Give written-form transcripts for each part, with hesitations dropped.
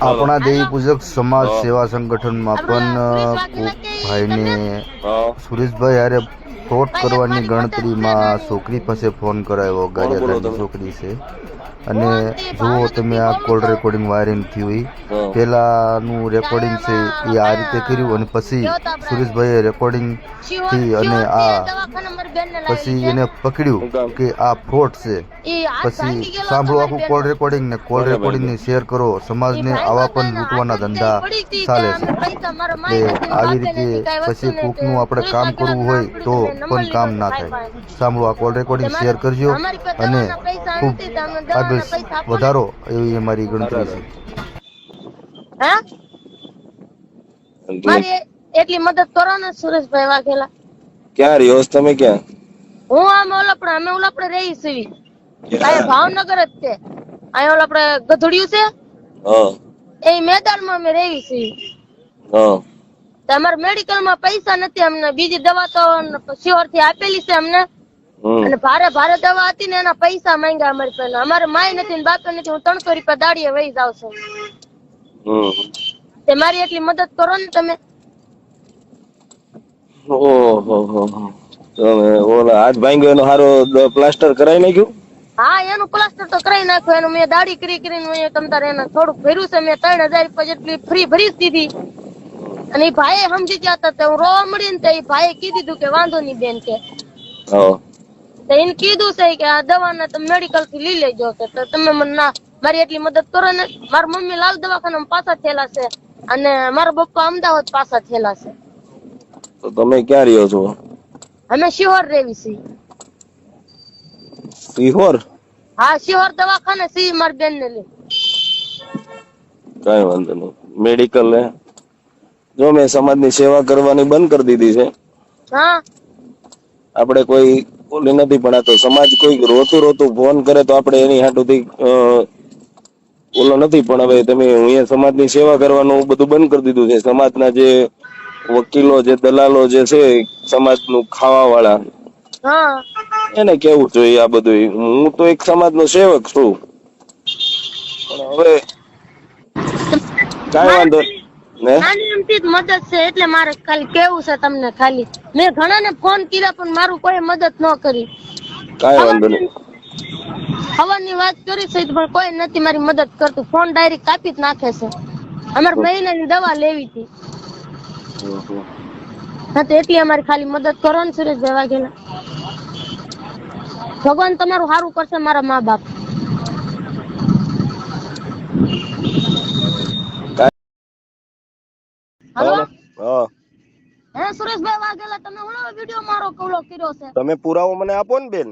આપણા દેવી પૂજક સમાજ સેવા સંગઠનમાં પણ ભાઈને સુરેશભાઈ હારે ફ્રોડ કરવાની ગણતરીમાં છોકરી પાસે ફોન કરાયો. ગારિયાધારની છોકરી છે અને જુઓ તમે આ કોલ રેકોર્ડિંગ વાયરિંગ થયું પેલાનું રેકોર્ડિંગ છે એ આ રીતે કર્યું અને પછી સુરેશભાઈએ રેકોર્ડિંગ થી અને આ પછી એને પકડ્યું કે આ ફ્રોડ છે. પછી સાંભળો આખું કોલ રેકોર્ડિંગ ને કોલ રેકોર્ડિંગ ને શેર કરો. સમાજને આવા પણ લૂંટવાના ધંધા ચાલે છે એટલે આવી રીતે પછી કોકનું આપણે કામ કરવું હોય તો પણ કામ ના થાય. સાંભળો આ કોલ રેકોર્ડિંગ શેર કરજો અને ખૂબ આગળ વધારો એવી અમારી ગણતરી છે. મારી એટલી મદદ કરો ને સુરેશભાઈ વાઘેલા. ક્યાં રહ્યો છો તમે? ક્યાં? હું આમ અમે ઓલાપડે રહી છીએ. અહીંયા ભાવનગર જ છે. અહીંયા ઓલાપડે ગધડિયું છે એ મેદાનમાં અમે રહી છીએ. અમારે મેડિકલ માં પૈસા નથી અમને. બીજી દવા તો શિહોર થી આપેલી છે અમને અને ભારે દવા હતી ને એના પૈસા માંગ્યા અમારી પાસે. અમારે માય નથી ને બાપે નથી. હું 300 રૂપિયા દાડીએ વહી જાવ છું. તે મારી એટલી મદદ કરો ને તમે. ઓલા હાથ ભાંગ્યો એનો હારો પ્લાસ્ટર કરાવી નાખ્યું? હા, એનું પ્લાસ્ટર તો કરાવી નાખ્યું. એનું મેં દાડી કરીને તમતારે એને થોડુંક ભર્યું છે. મેં 3000 રૂપિયા જેટલી ફ્રી ભરી દીધી અને એ ભાઈ સમજી ગયા હતા. હું રોવા મળી ને તો એ ભાઈ કીધું કે વાંધો નહીં બેન કે એને કીધું છે કે આ દવાના તમે મેડિકલ થી લઈ લેજો કે તમે મને ના મારી એટલી મદદ કરો ને. મારા મમ્મી લાલ દવાખાના પાછા થયેલા છે અને મારા પપ્પા અમદાવાદ પાછા થયેલા છે. તો તમે ક્યાં રહ્યો છો? અમે શિહોર રેવી છીએ. શિહોર? હા, શિહોર દવાખાને સી મારી બેન ને લઈ. કઈ વાંધો નહીં. મેડિકલ ને જો મેં સમાજની સેવા કરવાની બંધ કરી દીધી છે. હા, આપણે કોઈ ઓલી નથી પણ આ તો સમાજ કોઈ રોતું ફોન કરે તો આપણે એની હાટુથી ઓલો નથી. પણ હવે તમે અહીંયા સમાજની સેવા કરવાનું બધું બંધ કરી દીધું છે. સમાજના જે વકીલો જે દલાલો જે છે સમાજનું ખાવા વાળા એને કેવું જોઈએ આ બધું. હું તો એક સમાજનો સેવક છું પણ હવે કઈ વાંધો મદદ છે એટલે મારે ખાલી કેવું છે તમને. ખાલી મેં ઘણા ને ફોન કર્યા પણ મારું કોઈ મદદ ન કરી. કઈ વાંધો નહીં. હવાની વાત કરી છે પણ કોઈ નથી મારી મદદ કરતું. ફોન ડાયરેક્ટ કાપી જ નાખે છે. અમારે મહિનાની દવા લેવી હતી તો એટલી અમારી ખાલી મદદ કરો ને સુરેશભાઈ વાઘેલા. ભગવાન તમારું સારું કરશે મારા મા બાપ. હલો હે સુરેશભાઈ વાઘેલા, તમે હમણાં વિડિયો મારો કવલો કર્યો છે. તમે પુરાવો મને આપો ને બેન.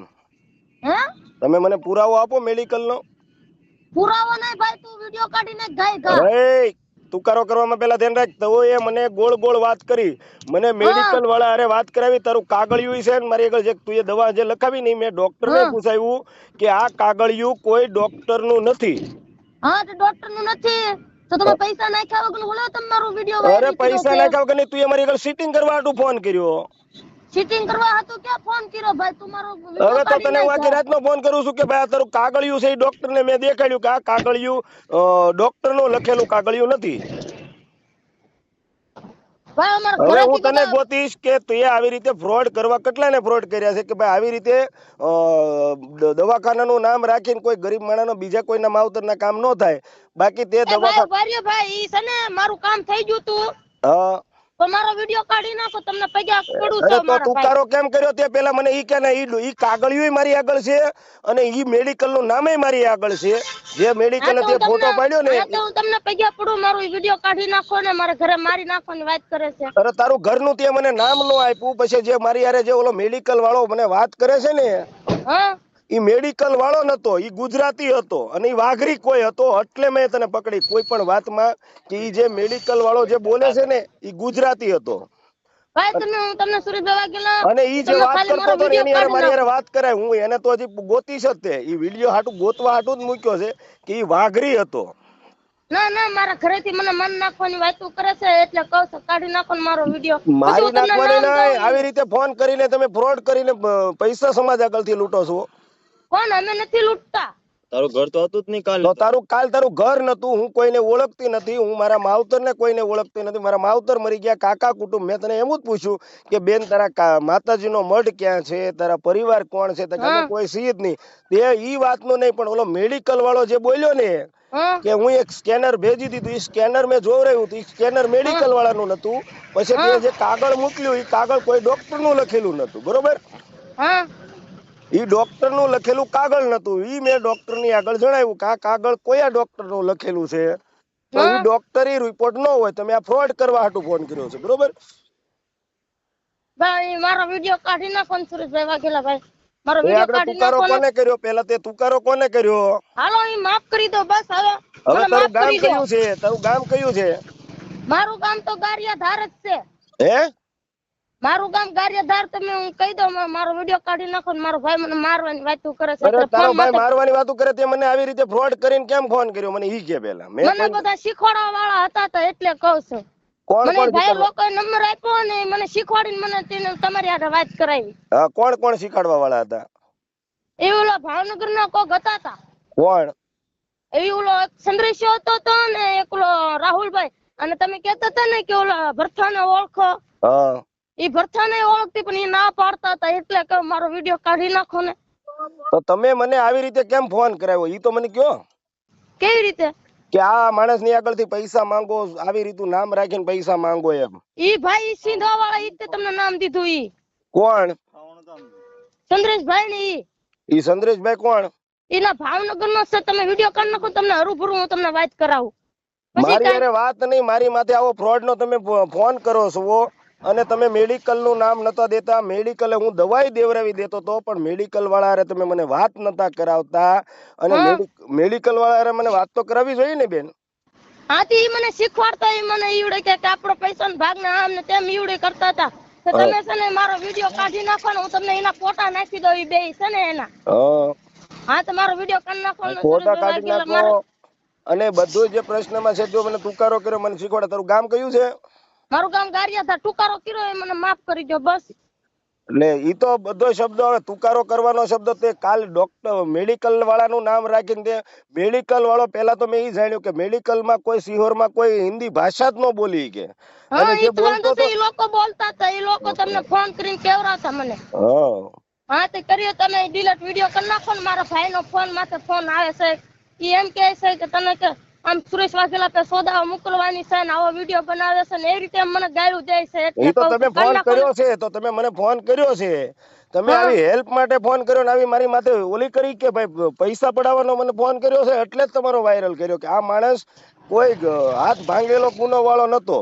હે તમે મને પુરાવો આપો મેડિકલ નો. પુરાવો નહીં ભાઈ, તું વિડિયો કાઢીને ગાય તુકારો કરવામાં પેલા ધ્યાન રાખ. તો એ મને ગોળ વાત કરી. મને મેડિકલ વાળા અરે વાત કરાવી. તારું કાગળિયું છે ને મારી આગળ જે તું એ દવા જે લખાવી નહીં મેં ડોક્ટર ને પૂછાયું કે આ કાગળિયું કોઈ ડોક્ટર નું નથી. હા, તો ડોક્ટર નું નથી તો તમે પૈસા નાખ્યા વગર બોલો તમારો વિડિયો. અરે પૈસા નાખ્યા વગર નહીં. તું એ મારી આગળ સીટિંગ કરવા હાટુ ફોન કર્યો. સીટિંગ કરવા હતું ક્યાં ફોન કર્યો ભાઈ? તું મારો હવે તો તને હું આખી રાતનો ફોન કરું છું કે ભાઈ આ તારું કાગળિયું છે એ ડોક્ટર ને મેં દેખાડ્યું કે આ કાગળિયું ડોક્ટર નું લખેલું કાગળિયું નથી. હવે હું તને ગોતીશ કે તું આવી રીતે ફ્રોડ કરવા કેટલાને ફ્રોડ કર્યા છે કે ભાઈ આવી રીતે દવાખાનાનું નામ રાખીને કોઈ ગરીબ માણસનો બીજા કોઈના માવતરના કામ ન થાય. બાકી તે દવાખાના ભાઈ ઈ છે ને મારું કામ થઈ ગયું તું. તો મારો વિડિયો કાઢી નાખો, તમને પૈસા પડું છે. તો તું તારો કેમ કર્યો તે પેલા મને ઈ કે ને ઈ કાગળિયું મારી આગળ છે અને ઈ મેડિકલ નું નામે મારી આગળ છે. જે મેડિકલ તે ફોટો પાડ્યો ને તો હું તમને પૈસા પડું. મારો વિડિયો કાઢી નાખો ને મારા ઘરે મારી નાખવાની વાત કરે છે. અરે તારું ઘરનું તે મને નામ નો આપ્યું. પછી જે મારી યારે જે ઓલો મેડિકલ વાળો મને વાત કરે છે ને ઈ મેડિકલ વાળો નતો, ઈ ગુજરાતી હતો અને ઈ વાઘરી કોઈ હતો. એટલે મેં તને પકડી કોઈ પણ વાતમાં કે ઈ જે મેડિકલ વાળો જે બોલે છે ને ઈ ગુજરાતી હતો. ભાઈ તમે હું તમને સુરેશભાઈ વાઘેલા અને ઈ જે વાત કરતો હતો એની યારે મારી યારે વાત કરાય. હું એને તો હજી ગોતી છે તે ઈ વિડિયો હાટું ગોતવા હાટું જ મૂક્યો છે કે ઈ વાઘરી હતો. ના મારા ઘરેથી મને મન નાખવાની વાતો કરે છે એટલે કહું છું કાઢી નાખો મારો વિડિયો. મારી નાખવાની નહીં. આવી રીતે ફોન કરીને તમે ફ્રોડ કરીને પૈસા સમાજ આગળથી લૂંટો છો. કોણ? અમે નથી લૂંટતા. તારું ઘર તો હતું જ નહીં કાલે. તો તારું ઘર નતું. હું કોઈને ઓળખતી નથી. હું મારા માવતર ને કોઈને ઓળખતી નથી. મારા માવતર મરી ગયા, કાકા કુટુંબ. મેં તને એમ જ પૂછ્યું કે બેન તારા માતાજીનો મઢ ક્યાં છે, તારા પરિવાર કોણ છે? તો અમે કોઈ છીએ જ નહીં. તે ઈ વાતનું નહીં, પણ ઓલો મેડિકલ વાળો જે બોલ્યો ને કે હું એક સ્કેનર ભેજી દીધું, એ સ્કેનર મેં જોવરાયું હતું. એ સ્કેનર મેડિકલ વાળાનું નતું. પછી તે જે કાગળ મોકલ્યું, એ કાગળ કોઈ ડોક્ટર નું લખેલું નતું. બરોબર? ઈ ડોક્ટર નું લખેલું કાગળ નતું. ઈ મેં ડોક્ટર ની આગળ જણાવ્યું કે આ કાગળ કયા ડોક્ટર નું લખેલું છે. તો ઈ ડોક્ટર રિપોર્ટ ન હોય. તમે આ ફ્રોડ કરવા હાટુ ફોન કર્યો છે. બરોબર? ભાઈ મારો વિડિયો કાઢી નાખો ને સુરેશભાઈ વાઘેલા ભાઈ. મારો વિડિયો કાઢી તુકારો નાખો. કોને કર્યો? પેલા તે તુકારો કોને કર્યો? હાલો ઈ માફ કરી દો બસ. હવે હવે મને તારું માફ ગામ કરી દો. કયું છે? તારું ગામ કયું છે? મારું ગામ તો ગારિયાધાર જ છે. હે? મારું ગામ ગારિયાધાર. તમે હું કહી દઉં, મારો વિડિયો કાઢી નાખો ને મારો ભાઈ મને મારવાની વાતો કરે છે. અરે તારો ભાઈ મારવાની વાતો કરે, તે મને આવી રીતે ફ્રોડ કરીને કેમ ફોન કર્યો? મને ઈ કે પેલા. મને બધા શીખવાડવા વાળા હતા તો એટલે કહું છું. કોણ મને કોણ ભાઈ લોકોએ નંબર આપ્યો ને મને શીખવાડીને મને તેને તમારી હારે વાત કરાવી. હા, કોણ કોણ શીખવાડવા વાળા હતા? એ ઓલા ભાવનગર ના કોક હતા. કોણ? એ ઓલો ચંદ્રેશ્વર હતો તો ને એક ઓલો રાહુલભાઈ. અને તમે કહેતા હતા ને કે ઓલા ભરથાને ઓળખો. હા, એ ભરથાને ઓળખતી પણ એ ના પાડતા હતા. એટલે કે મારો વિડિયો કાઢી નાખો ને. તો તમે મને આવી રીતે કેમ ફોન કરાવ્યો? ઈ તો મને કયો. કેવી રીતે? કે આ માણસ ની આગળ થી પૈસા માંગો, આવી રીતું નામ રાખીને પૈસા માંગો એમ. ઈ ભાઈ સિંધા વાળા ઈ તે તમને નામ દીધું. ઈ કોણ? ચંદ્રેશભાઈ ને ઈ ચંદ્રેશભાઈ કોણ? એના ભાવનગર નો છે. તમે વિડિયો કાઢી નાખો, તમને હરુભરું હું તમને વાત કરાવું. મારી અરે વાત નહીં, મારી માથે આવો ફ્રોડ નો તમે ફોન કરો છો. અને તમે મેડિકલ નું નામ નતા દેતા. મેડિકલે હું દવાઈ દેવરાવી દેતો તો, પણ મેડિકલ વાળા હારે તમે મને વાત નતા કરાવતા. અને મેડિકલ વાળા હારે મને વાત તો કરાવી જોઈએ ને બેન. હાથી ઈ મને શીખવાડતા. ઈ મને ઈવડે કે આપણો પૈસા નો ભાગ ના આમ ને તેમ ઈવડે કરતા હતા. તો તમે છે ને મારો વિડિયો કાઢી નાખો ને હું તમને એના ફોટા નાખી દઉં. ઈ બે છે ને એના. હા, તો મારો વિડિયો કાઢી નાખો ને ફોટા કાઢી નાખો. અને બધું જે પ્રશ્નમાં છે જો મને તુકારો કર્યો, મને શીખવાડે. તારું ગામ કયું છે? મારું ગામ ગારિયાધાર. ટુકારો કર્યો એ મને માફ કરી દો બસ. એટલે ઈ તો બધો શબ્દ, હવે તુકારો કરવાનો શબ્દ તે કાલ ડોક્ટર મેડિકલ વાળાનું નામ રાખીને તે મેડિકલ વાળો, પેલા તો મેં ઈ જાણ્યું કે મેડિકલ માં કોઈ સિહોરમાં કોઈ હિન્દી ભાષા જ ન બોલી કે. હા, ઈ તો વાંધો છે. ઈ લોકો બોલતા હતા. ઈ લોકો તમને ફોન કરીને કેવરાવતા મને. હા, તે કર્યો તમે ડિલીટ વિડિયો કરી નાખો ને. મારા ભાઈ નો ફોન માથે ફોન આવે છે. ઈ એમ કહે છે કે તને કે આમ સુરેશ વાઘેલા પે સોદા મોકલવાની છે ને આવો વિડિયો બનાવે છે ને એવી રીતે મને ગાળું દે છે. એટલે તો તમે ફોન કર્યો છે, તો તમે મને ફોન કર્યો છે. તમે આવી હેલ્પ માટે ફોન કર્યો ને આવી મારી માથે ઓલી કરી કે ભાઈ પૈસા પડાવવાનો મને ફોન કર્યો છે. એટલે જ તમારો વાયરલ કર્યો કે આ માણસ કોઈ હાથ ભાંગેલો કુનો વાળો નતો.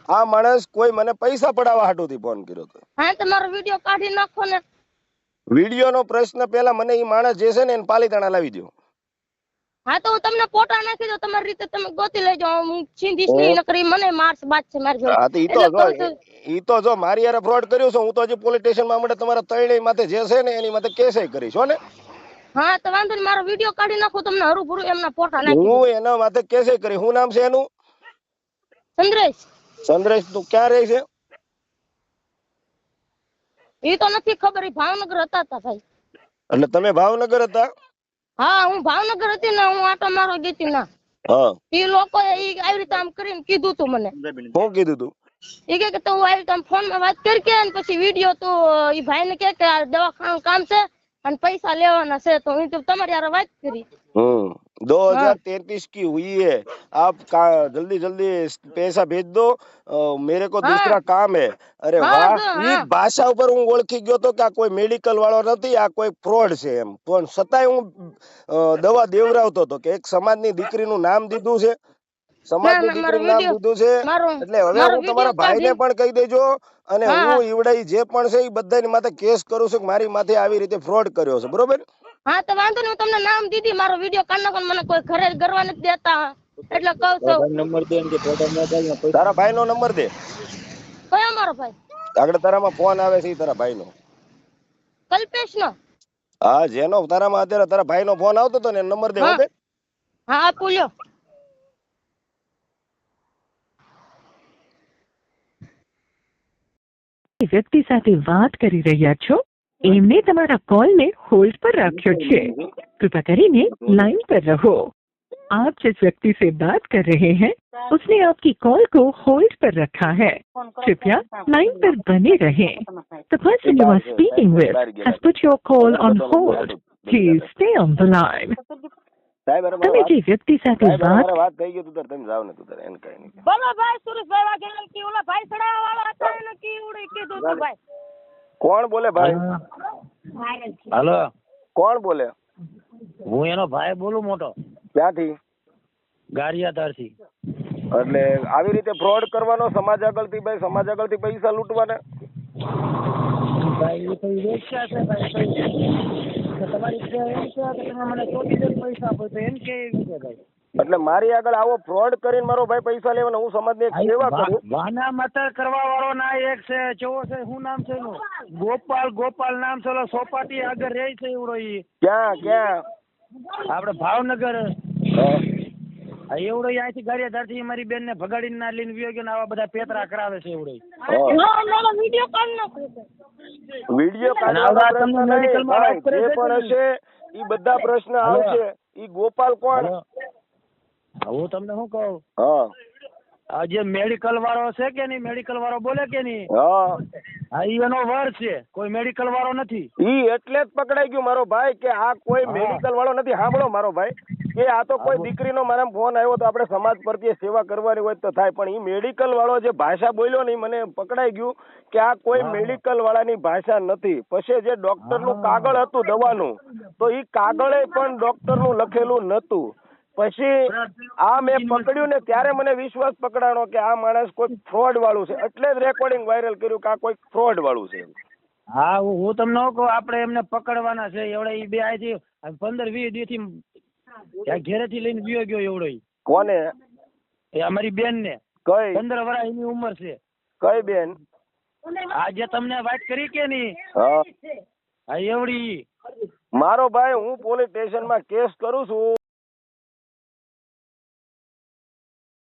આ માણસ કોઈ મને પૈસા પડાવવા હાટુથી ફોન કર્યો હતો. હા, તમારો વિડિયો કાઢી નાખો ને. વિડિયો નો પ્રશ્ન પેલા મને ઈ માણસ જે છે ને એને પાલીતાણા લાવી દો. હા, તો હું તમને ફોટા નાખી દઉં. તમારી રીતે તમે ગોતી લેજો. હું ચીંધીશ નહીં, નકરી મને માર્સ બાદ છે મારી જોડે. હા, તો ઈ તો જો મારી યાર ફ્રોડ કર્યો છે. હું તો હજી પોલીસ સ્ટેશન માં હમણાં તમારા ત્રણેય માથે જે છે ને એની માથે કેસે કરીશ હો ને. હા, તો વાંધો નહીં. મારો વિડિયો કાઢી નાખો. તમને હરુભરું એમના ફોટા નાખી હું એના માથે કેસે કરી. શું નામ છે એનું? ચંદ્રેશ. ચંદ્રેશ તું ક્યાં રહે છે? એ તો નથી ખબર. એ ભાવનગર હતા ભાઈ. એટલે તમે ભાવનગર હતા? હા, હું ભાવનગર હતી ને. હું આટો મારો ગઈ ના. હા, એ લોકો આવી રીતે આમ કરીને કીધું તું મને. શું કીધું તું? એ કે તું આવી રીતે ફોન માં વાત કરી કે પછી વિડિયો તું એ ભાઈ ને કે આ દવાખાનું કામ છે અને પૈસા લેવાના છે. તો હું તમારી હારે વાત કરી. 2033 की हुई है. आप जल्दी जल्दी पैसा भेज दो. मेरे को दूसरा काम है. अरे वाह, ઈ ભાષા ઉપર હું ઓળખી ગયો તો કે આ કોઈ મેડિકલ વાળો નથી, આ કોઈ ફ્રોડ છે એમ. પણ છતાંય હું દવા દેવરાવતો હતો કે એક સમાજની દીકરીનું નામ દીધું છે. સમાજની દીકરીનું નામ દીધું છે. એટલે હવે હું તમારા ભાઈને પણ કહી દેજો. અને હું ઈવડાઈ જે પણ છે એ બધાની માથે કેસ કરું છું કે મારી માથે આવી રીતે ફ્રોડ કર્યો છે. બરોબર? હા, તો વાંધો નહીં. હું તમને નામ દીધી. મારો વિડિયો કાઢ નાખો. મને કોઈ ઘરે કરવા નથી દેતા. એટલે કહું છું. નંબર દે કે ફોટો મોકલ. તારા ભાઈ નો નંબર દે. કયો મારો ભાઈ? આગળ તારામાં ફોન આવે છે તારા ભાઈ નો. કલ્પેશ નો? હા, જેનો તારામાં અત્યારે તારા ભાઈ નો ફોન આવતો હતો ને નંબર દે. ઓકે? હા, પૂછ્યો. વ્યક્તિ સાથે વાત કરી રહ્યા છો એમને તમારા કોલને હોल्ड पर રાખ્યો છે कृपया કરીને लाइन पर रहो आप जिस व्यक्ति से बात कर रहे हैं उसने आपकी कॉल को होल्ड पर रखा है कृपया लाइन पर बने रहें The person you are speaking with has put your call on hold. Please stay on the line. સાહેબ અરે તમે જે વ્યક્તિ સાથે સાહેબ વાત મારે વાત થઈ ગઈ તું તાર તમે જાવ ને તું તાર એને કઈ નહીં બોલો ભાઈ સુરેશભાઈ વાઘેલા કી ઓલા ભાઈ સડાવા વાળા હતા એને કી ઉડી કીધું તું ભાઈ કોણ બોલે ભાઈ હાલો કોણ બોલે હું એનો ભાઈ બોલું મોટો ક્યાંથી ગારિયાધારથી એટલે આવી રીતે ફ્રોડ કરવાનો સમાજ આગળથી ભાઈ સમાજ આગળથી પૈસા લૂંટવાના ભાઈ એ તો વેચ્યા છે ભાઈ તો તમારી એમ છે કે તમે મને 24 પૈસા આપો તો એમ કે એવી છે ભાઈ એટલે મારી આગળ આવો ફ્રોડ કરીને મારો ભાઈ પૈસા લેવાના હું સમાજની એક સેવા કરું વાના મતર કરવા વાળો ના એક છે કેવો છે શું નામ છે એનું ગોપાલ નામ છે ઓલો સોપાટી આગળ રહે છે એવડો ઈ ક્યાં આપણે ભાવનગર એવડો અહીંથી ગારિયાધારથી મારી બેન ને ભગાડીને ના લઈને વિયો ગયો ને આવા બધા પેતરા કરાવે છે એવડો મારો વિડિયો કોલ નાખો વિડીયો અને આવડા તમને મેડિકલમાં વાત કરે જે છે પણ ને? હશે ઈ બધા પ્રશ્ન આવશે ઈ ગોપાલ કોણ હું તમને શું કહું હા આ જે મેડિકલ વાળો છે કે નહીં મેડિકલ વાળો બોલે કે નહીં હા આ ઈ એનો વર છે કોઈ મેડિકલ વાળો નથી ઈ એટલે જ પકડાઈ ગયું મારો ભાઈ કે આ કોઈ મેડિકલ વાળો નથી સાંભળો મારો ભાઈ કે આ તો કોઈ દીકરીનો મારા ફોન આવ્યો તો આપણે સમાજ પ્રત્યે સેવા કરવાની હોય તો થાય પણ ઈ મેડિકલ વાળો જે ભાષા બોલ્યો ને ઈ મને પકડાઈ ગયું કે આ કોઈ મેડિકલ વાળાની ભાષા નથી પછી જે ડોક્ટરનું કાગળ હતું દવાનું તો ઈ કાગળે પણ ડોક્ટરનું લખેલું નતું પછી આ મેં પકડ્યું ને ત્યારે મને વિશ્વાસ પકડાણો કે આ માણસ કોઈ ફ્રોડ વાળું છે એટલે જ રેકોર્ડિંગ વાયરલ કર્યું કે આ કોઈ ફ્રોડ વાળું છે હા હું તમને શું કહું આપણે એમને પકડવાના છે એવડે ઈ બે આથી 15-20 દી થી ત્યાં ઘેરેથી લઈને વિયો ગયો એવડો ઈ કોને એ અમારી બેન ને કઈ 15 વર્ષ એની ઉંમર છે કઈ બેન આ જે તમને વાત કરી કે નહીં હા આ એવડી મારો ભાઈ હું પોલીસ સ્ટેશનમાં કેસ કરું છું